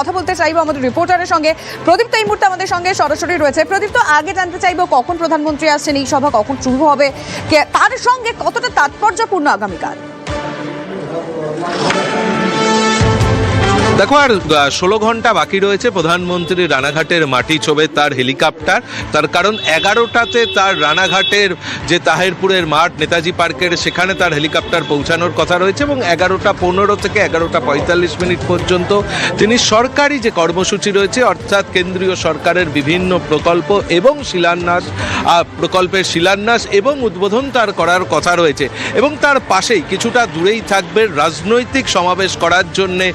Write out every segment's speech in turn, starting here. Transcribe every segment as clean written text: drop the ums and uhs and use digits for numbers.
কথা বলতে চাইবো আমাদের রিপোর্টারের সঙ্গে। প্রদীপ তো এই মুহূর্তে আমাদের সঙ্গে সরাসরি রয়েছে। প্রদীপ, তো আগে জানতে চাইবো কখন প্রধানমন্ত্রী আসছেন, এই সভা কখন শুরু হবে, তার সঙ্গে কতটা তাৎপর্যপূর্ণ আগামীকাল? দেখো, আর 16 ঘন্টা বাকি রয়েছে। প্রধানমন্ত্রী রানাঘাটের মাটি ছোবে তার হেলিকপ্টার, তার কারণ 11টাতে তার রানাঘাটের যে তাহেরপুরের মাঠ নেতাজি পার্কের সেখানে তার হেলিকপ্টার পৌঁছানোর কথা রয়েছে এবং 11:15 থেকে 11:45 পর্যন্ত তিনি সরকারি যে কর্মসূচি রয়েছে, অর্থাৎ কেন্দ্রীয় সরকারের বিভিন্ন প্রকল্প এবং প্রকল্পের শিলান্যাস এবং উদ্বোধন তার করার কথা রয়েছে। এবং তার পাশেই কিছুটা দূরেই থাকবে রাজনৈতিক সমাবেশ করার জন্যে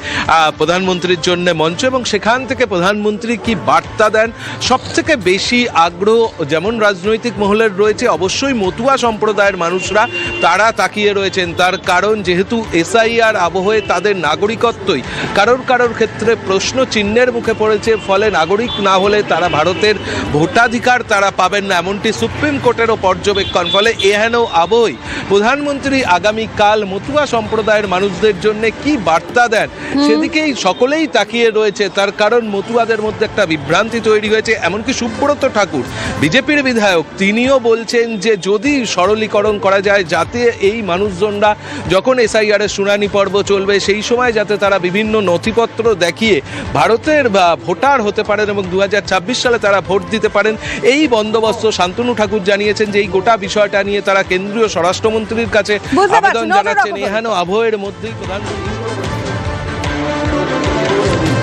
প্রধানমন্ত্রীর জন্য মঞ্চ, এবং সেখান থেকে প্রধানমন্ত্রী কি বার্তা দেন সব থেকে বেশি আগ্রহ যেমন রাজনৈতিক মহলের রয়েছে, অবশ্যই মতুয়া সম্প্রদায়ের মানুষরা তারা তাকিয়ে রয়েছেন। তার কারণ যেহেতু এসআইআর আবহে তাদের নাগরিকত্বই কারোর ক্ষেত্রে প্রশ্ন চিহ্নের মুখে পড়েছে, ফলে নাগরিক না হলে তারা ভারতের ভোটাধিকার তারা পাবেন না, এমনটি সুপ্রিম কোর্টেরও পর্যবেক্ষণ। ফলে এহেন আবহে প্রধানমন্ত্রী আগামীকাল মতুয়া সম্প্রদায়ের মানুষদের জন্য কি বার্তা দেন সেদিকেই সকলেই তাকিয়ে রয়েছে। তার কারণ মতুয়াদের মধ্যে একটা বিভ্রান্তি তৈরি হয়েছে। এমনকি সুব্রত ঠাকুর, বিজেপির বিধায়ক, তিনিও বলছেন যে যদি সরলীকরণ করা যায়, যাতে এই মানুষজনরা যখন এসআইআর এর শুনানি পর্ব চলবে সেই সময় যাতে তারা বিভিন্ন নথিপত্র দেখিয়ে ভারতের ভোটার হতে পারেন এবং 2026 সালে তারা ভোট দিতে পারেন, এই বন্দোবস্ত শান্তনু ঠাকুর জানিয়েছেন যে এই গোটা বিষয়টা নিয়ে তারা কেন্দ্রীয় স্বরাষ্ট্রমন্ত্রীর কাছে আবেদন জানাচ্ছেন। এহেন আবহের মধ্যেই প্রধানমন্ত্রী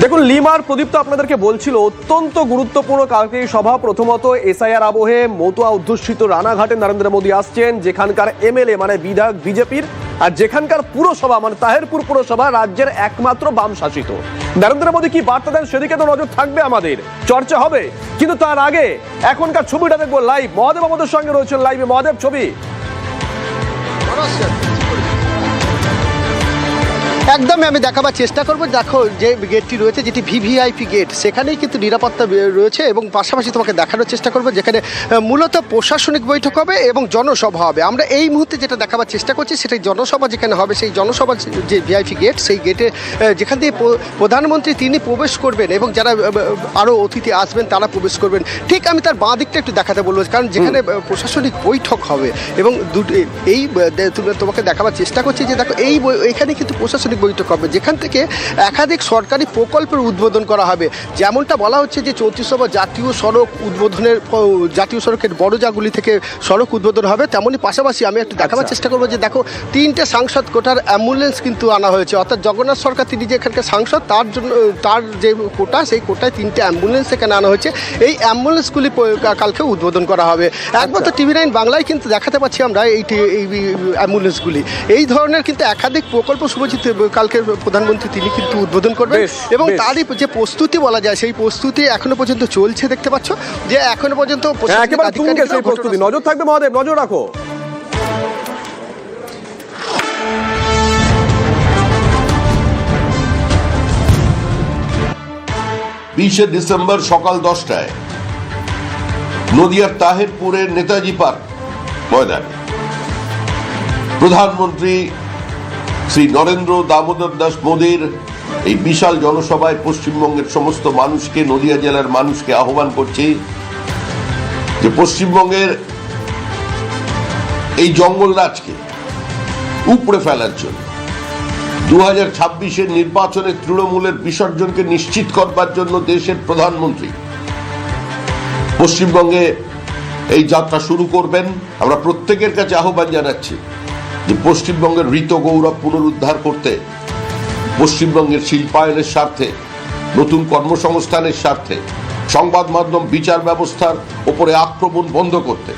দেখুন, লিমার প্রদীপ তো আপনাদেরকে বলছিল অত্যন্ত গুরুত্বপূর্ণ কালকে এই সভা। প্রথমত এসআইআর আবহে মতুয়া অধ্যুষিত রানাঘাটে নরেন্দ্র মোদী আসছেন, যেখানকার এমএলএ মানে বিধায়ক বিজেপির, আর যেখানকার পুরসভা মানে তাহেরপুর পুরসভা রাজ্যের একমাত্র বাম শাসিত। নরেন্দ্র মোদী কি বার্তা দেন সেদিকে তো নজর থাকবে, আমাদের চর্চা হবে। কিন্তু তার আগে এখনকার ছবিটা দেখবো লাইভ। মহাদেব আমাদের সঙ্গে রয়েছেন লাইভে। মহাদেব, ছবি একদমই আমি দেখাবার চেষ্টা করবো। দেখো, যে গেটটি রয়েছে যেটি ভিভিআইপি গেট, সেখানেই কিন্তু নিরাপত্তা রয়েছে এবং পাশাপাশি তোমাকে দেখানোর চেষ্টা করবো যেখানে মূলত প্রশাসনিক বৈঠক হবে এবং জনসভা হবে। আমরা এই মুহূর্তে যেটা দেখাবার চেষ্টা করছি সেটাই জনসভা যেখানে হবে, সেই জনসভার যে ভিআইপি গেট, সেই গেটে যেখান দিয়ে প্রধানমন্ত্রী তিনি প্রবেশ করবেন এবং যারা আরও অতিথি আসবেন তারা প্রবেশ করবেন। ঠিক আমি তার বাঁ দিকটা একটু দেখাতে বলবো, কারণ যেখানে প্রশাসনিক বৈঠক হবে এবং এই তোমাকে দেখাবার চেষ্টা করছি যে দেখো এইখানে কিন্তু প্রশাসনিক বৈঠক হবে, যেখান থেকে একাধিক সরকারি প্রকল্পের উদ্বোধন করা হবে। যেমনটা বলা হচ্ছে যে 34তম জাতীয় সড়ক উদ্বোধনের, জাতীয় সড়কের বড় জাগুলি থেকে সড়ক উদ্বোধন হবে, তেমনই পাশাপাশি আমি একটু দেখাবার চেষ্টা করবো যে দেখো 3টে সাংসদ কোটার অ্যাম্বুলেন্স কিন্তু আনা হয়েছে। অর্থাৎ জগন্নাথ সরকার তিনি যে এখানকার সাংসদ, তার জন্য তার যে কোটা, সেই কোটায় 3টে অ্যাম্বুলেন্স এখানে আনা হয়েছে। এই অ্যাম্বুলেন্সগুলি কালকে উদ্বোধন করা হবে। একমাত্র TV9 বাংলায় কিন্তু দেখাতে পাচ্ছি আমরা এই অ্যাম্বুলেন্সগুলি। এই ধরনের কিন্তু একাধিক প্রকল্প শুভজিৎ কালকে প্রধানমন্ত্রী তিনি কিন্তু উদ্বোধন করবেন এবং তারই যে প্রস্তুতি বলা যায় সেই প্রস্তুতি এখনো পর্যন্ত চলছে। দেখতে পাচ্ছ যে এখনো পর্যন্ত প্রস্তুতি। নজর থাকবে মহাদেব, নজর রাখো। 20 ডিসেম্বর সকাল 10টায় নদিয়ার তাহেরপুরের নেতাজি পার্ক ময়দানে প্রধানমন্ত্রী শ্রী নরেন্দ্র দামোদর দাস মোদীর এই বিশাল জনসভায় পশ্চিমবঙ্গের সমস্ত মানুষকে, নদিয়া জেলার মানুষকে আহ্বান করছি যে পশ্চিমবঙ্গের এই জঙ্গলরাজকে উপড়ে ফেলার জন্য 2026-এর নির্বাচনে তৃণমূলের বিসর্জনকে নিশ্চিত করবার জন্য দেশের প্রধানমন্ত্রী পশ্চিমবঙ্গে এই যাত্রা শুরু করবেন। আমরা প্রত্যেকের কাছে আহ্বান জানাচ্ছি যে পশ্চিমবঙ্গের ঋত গৌরব পুনরুদ্ধার করতে, পশ্চিমবঙ্গের শিল্পায়নের স্বার্থে, নতুন কর্মসংস্থানের স্বার্থে, সংবাদ মাধ্যম বিচার ব্যবস্থার উপরে আক্রমণ বন্ধ করতে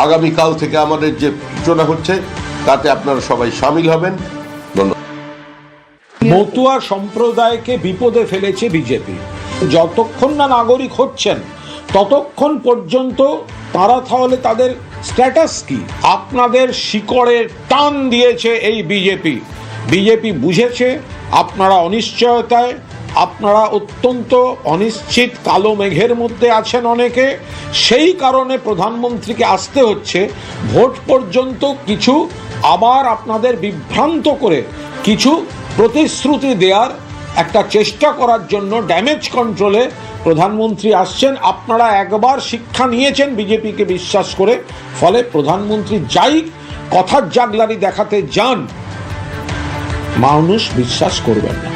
আগামীকাল থেকে আমাদের যে সূচনা হচ্ছে তাতে আপনারা সবাই সামিল হবেন। মতুয়া সম্প্রদায়কে বিপদে ফেলেছে বিজেপি। যতক্ষণ না নাগরিক হচ্ছেন ততক্ষণ পর্যন্ত তারা তাহলে তাদের স্ট্যাটাস কি? আপনাদের শিকড়ের টান দিয়েছে এই বিজেপি বুঝেছে আপনারা অনিশ্চয়তায়, আপনারা অত্যন্ত অনিশ্চিত কালো মেঘের মধ্যে আছেন অনেকে। সেই কারণে প্রধানমন্ত্রীকে আসতে হচ্ছে ভোট পর্যন্ত কিছু আবার আপনাদের বিভ্রান্ত করে কিছু প্রতিশ্রুতি দেওয়ার একটা চেষ্টা করার জন্য ড্যামেজ কন্ট্রোলে প্রধানমন্ত্রী আসছেন। আপনারা একবার শিক্ষা নিয়েছেন বিজেপিকে বিশ্বাস করে, ফলে প্রধানমন্ত্রী যাই কথার জাগলারি দেখাতে যান, মানুষ বিশ্বাস করবেন না।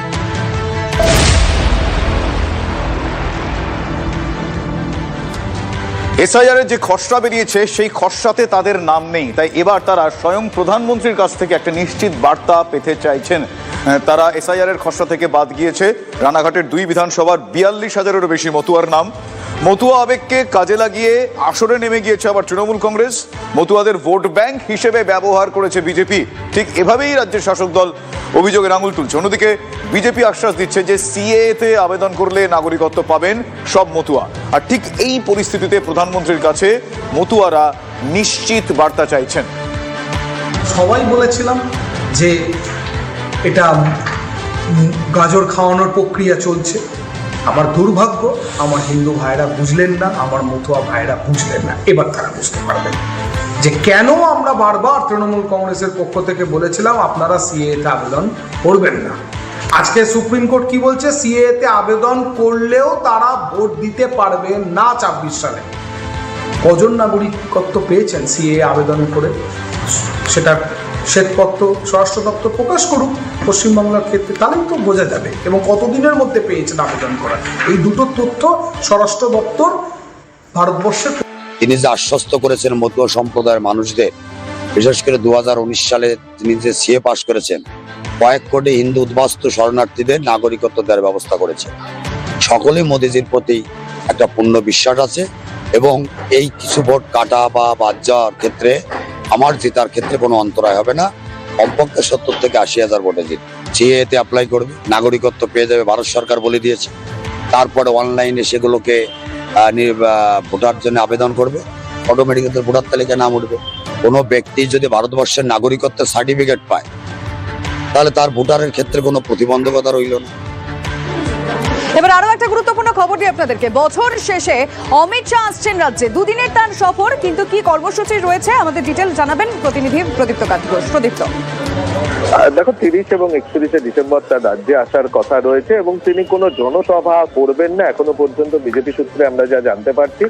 এসআইআর এর যে খসড়া বেরিয়েছে সেই খসড়াতে তাদের নাম নেই, তাই এবার তারা স্বয়ং প্রধানমন্ত্রীর কাছ থেকে একটা নিশ্চিত বার্তা পেতে চাইছেন। তারা এসআইআর এর খসড়া থেকে বাদ গিয়েছে রানাঘাটের ২ বিধানসভার ৪২,০০০-এরও বেশি মতুয়ার নাম। মতুয়া আবেগকে কাজে লাগিয়ে আসরে নেমে গিয়েছে আবার তৃণমূল কংগ্রেস। মতুয়াদের ভোট ব্যাংক হিসেবে ব্যবহার করেছে বিজেপি। ঠিক এভাবেই রাজ্যের শাসক দল অভিযোগের আঙুল তুলছে। অন্যদিকে বিজেপি আশ্বাস দিচ্ছে যে সিএএতে আবেদন করলে নাগরিকত্ব পাবেন সব মতুয়া। আর ঠিক এই পরিস্থিতিতে প্রধানমন্ত্রীর কাছে মতুয়ারা নিশ্চিত বার্তা চাইছেন। সবাই বলেছিলাম যে এটা গাজর খাওয়ানোর প্রক্রিয়া চলছে। আমার দুর্ভাগ্য, আমার হিন্দু ভাইরা বুঝলেন না, আমার মতুয়া ভাইরা বুঝলেন না। এবার তারা বুঝতে পারবেন যে কেন আমরা বারবার তৃণমূল কংগ্রেসের পক্ষ থেকে বলেছিলাম আপনারা সিএতে আবেদন করবেন না। আজকে সুপ্রিম কোর্ট কি বলছে? সিএতে আবেদন করলেও তারা ভোট দিতে পারবে না ২৪ সালে। কজন নাগরিকত্ব পেয়েছেন সিএ আবেদন করে? সেটা শ্বেতপত্র স্বরাষ্ট্র দপ্তর প্রকাশ করুক পশ্চিমবাংলার ক্ষেত্রে, তাহলেই তো বোঝা যাবে। এবং কতদিনের মধ্যে পেয়েছেন আবেদন করা, এই দুটো তথ্য স্বরাষ্ট্র দপ্তর ভারতবর্ষের। তিনি যে আশ্বস্ত করেছেন মতুয়া সম্প্রদায়ের মানুষদের, বিশেষ করে 2019 সালে তিনি যে সিএ পাশ করেছেন, কয়েক কোটি হিন্দু উদ্বাস্তু শরণার্থীদের নাগরিকত্ব দেওয়ার ব্যবস্থা করেছে। সকলেই মোদিজির প্রতি একটা পূর্ণ বিশ্বাস আছে এবং এই কিছু ভোট কাটা বা বাদ যাওয়ার ক্ষেত্রে আমার জেতার ক্ষেত্রে কোনো অন্তরায় হবে না। কমপক্ষে 70 থেকে 80,000 ভোটে জিত সিএতে অ্যাপ্লাই করবে, নাগরিকত্ব পেয়ে যাবে, ভারত সরকার বলে দিয়েছে। তারপরে অনলাইনে সেগুলোকে ভোটার জন্য আবেদন করবে, অটোমেটিক ভোটার তালিকায় নাম উঠবে। কোনো ব্যক্তি যদি ভারতবর্ষের নাগরিকত্বের সার্টিফিকেট পায় তাহলে তার ভোটারের ক্ষেত্রে কোনো প্রতিবন্ধকতা রইল না। এবার আরো একটা গুরুত্বপূর্ণ খবর দিই আপনাদেরকে। বছর শেষে অমিত শাহ আসছেন রাজ্যে, দুদিনের তার সফর, কিন্তু কি কর্মসূচি রয়েছে আমাদের ডিটেল জানাবেন প্রতিনিধি প্রদীপ্ত কান্তি ঘোষ। প্রদীপ্ত, দেখো ৩০ এবং ৩১শে ডিসেম্বর তার রাজ্যে আসার কথা রয়েছে এবং তিনি কোনো জনসভা করবেন না এখনো পর্যন্ত বিজেপি সূত্রে আমরা যা জানতে পারছি।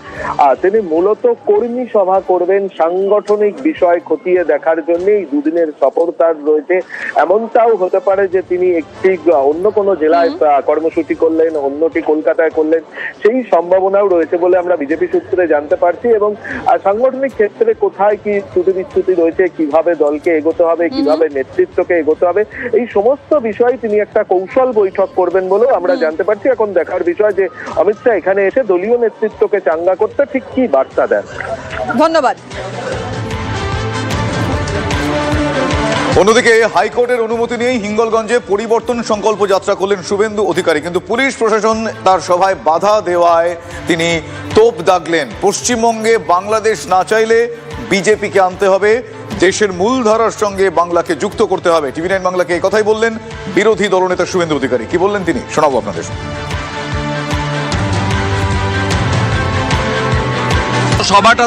তিনি মূলত কর্মী সভা করবেন, সাংগঠনিক বিষয় খতিয়ে দেখার জন্য এই দুদিনের সফর তার রয়েছে। এমনটাও হতে পারে যে তিনি একটি অন্য কোনো জেলায় কর্মসূচি করলেন, অন্যটি কলকাতায় করলেন, সেই সম্ভাবনাও রয়েছে বলে আমরা বিজেপি সূত্রে জানতে পারছি। এবং সাংগঠনিক ক্ষেত্রে কোথায় কি ত্রুটি বিচ্যুতি রয়েছে, কিভাবে দলকে এগোতে হবে, কিভাবে নেতৃত্বকে এগোতে হবে, এই সমস্ত বিষয় তিনি একটা কৌশল বৈঠক করবেন বলেও আমরা জানতে পারছি। এখন দেখার বিষয় যে অমিত শাহ এখানে এসে দলীয় নেতৃত্বকে চাঙ্গা করতে ঠিক কি বার্তা দেন। ধন্যবাদ। অন্যদিকে হাইকোর্টের অনুমতি নিয়েই হিঙ্গলগঞ্জে পরিবর্তন সংকল্প যাত্রা করলেন শুভেন্দু অধিকারী, কিন্তু পুলিশ প্রশাসন তার সভায় বাধা দেওয়ায় তিনি তোপ দাগলেন। পশ্চিমবঙ্গে বাংলাদেশ না চাইলে বিজেপিকে আনতে হবে, দেশের মূলধারার সঙ্গে বাংলাকে যুক্ত করতে হবে। টিভি9 বাংলাকে এই কথাই বললেন বিরোধী দলনেতা শুভেন্দু অধিকারী। কি বললেন তিনি, শোনাবো আপনাদের। সভাটা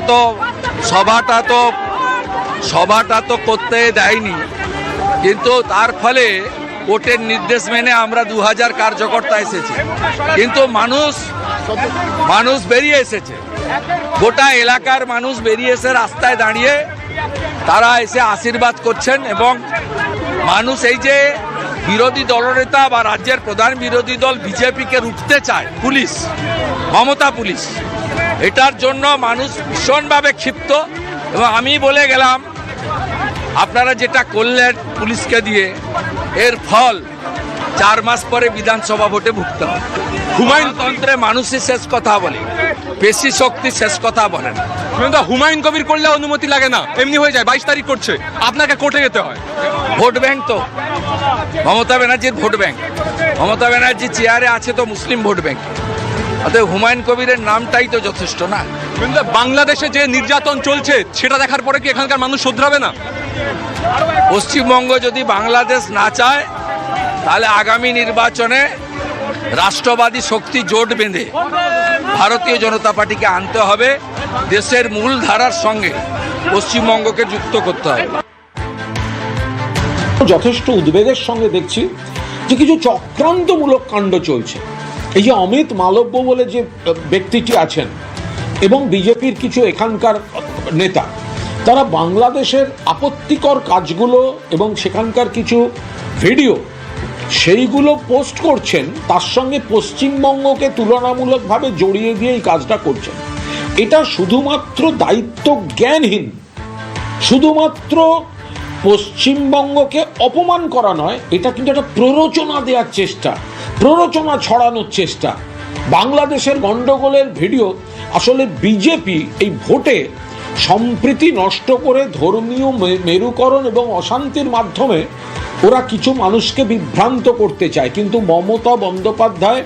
তো করতে দেয়নি, কিন্তু তার ফলে কোর্টের নির্দেশ মেনে আমরা 2000 কার্যকর্তা এসেছি, কিন্তু মানুষ বেরিয়ে এসেছে, গোটা এলাকার মানুষ বেরিয়ে এসে রাস্তায় দাঁড়িয়ে তারা এসে আশীর্বাদ করছেন। এবং মানুষ এই যে বিরোধী দলনেতা বা রাজ্যের প্রধান বিরোধী দল বিজেপিকে রুখতে চায়, পুলিশ, মমতা পুলিশ, এটার জন্য মানুষ ভীষণভাবে ক্ষিপ্ত। এবং আমি বলে গেলাম আপনারা যেটা করলেন পুলিশকে দিয়ে, এর ফল 4 মাস পরে বিধানসভা ভোটে ভুগতে হবে। হুমায়ুনতন্ত্রে মানুষই শেষ কথা বলে, পেশি শক্তি শেষ কথা বলেন। হুমায়ুন কবির করলে অনুমতি লাগে না, এমনি হয়ে যায়। 22 তারিখ করছে, আপনাকে কোর্টে যেতে হয়। ভোট ব্যাংক তো মমতা ব্যানার্জির ভোট ব্যাংক, মমতা ব্যানার্জি চেয়ারে আছে তো মুসলিম ভোট ব্যাংক, অতএব হুমায়ুন কবিরের নামটাই তো যথেষ্ট না। বাংলাদেশে যে নির্যাতন চলছে সেটা দেখার পরে কি এখানকার মানুষ শুধরাবে না? পশ্চিমবঙ্গ যদি বাংলাদেশ না চায় তাহলে আগামী নির্বাচনে রাষ্ট্রবাদী শক্তি জোট বেঁধে ভারতীয় জনতা পার্টিকে আনতে হবে, দেশের মূল ধারার সঙ্গে পশ্চিমবঙ্গকে যুক্ত করতে হবে। যথেষ্ট উদ্বেগের সঙ্গে দেখছি যে কিছু চক্রান্তমূলক কাণ্ড চলছে। এই যে অমিত মালব্য বলে যে ব্যক্তিটি আছেন এবং বিজেপির কিছু এখানকার নেতা, তারা বাংলাদেশের আপত্তিকর কাজগুলো এবং সেখানকার কিছু ভিডিও সেইগুলো পোস্ট করছেন, তার সঙ্গে পশ্চিমবঙ্গকে তুলনামূলকভাবে জড়িয়ে দিয়ে এই কাজটা করছেন। এটা শুধুমাত্র দায়িত্ব জ্ঞানহীন, শুধুমাত্র পশ্চিমবঙ্গকে অপমান করা নয়, এটা কিন্তু একটা প্ররোচনা দেওয়ার চেষ্টা, প্ররোচনা ছড়ানোর চেষ্টা। বাংলাদেশের গন্ডগোলের ভিডিও আসলে বিজেপি এই ভোটে সম্প্রীতি নষ্ট করে ধর্মীয় মেরুকরণ এবং অশান্তির মাধ্যমে ওরা কিছু মানুষকে বিভ্রান্ত করতে চায়, কিন্তু মমতা বন্দ্যোপাধ্যায়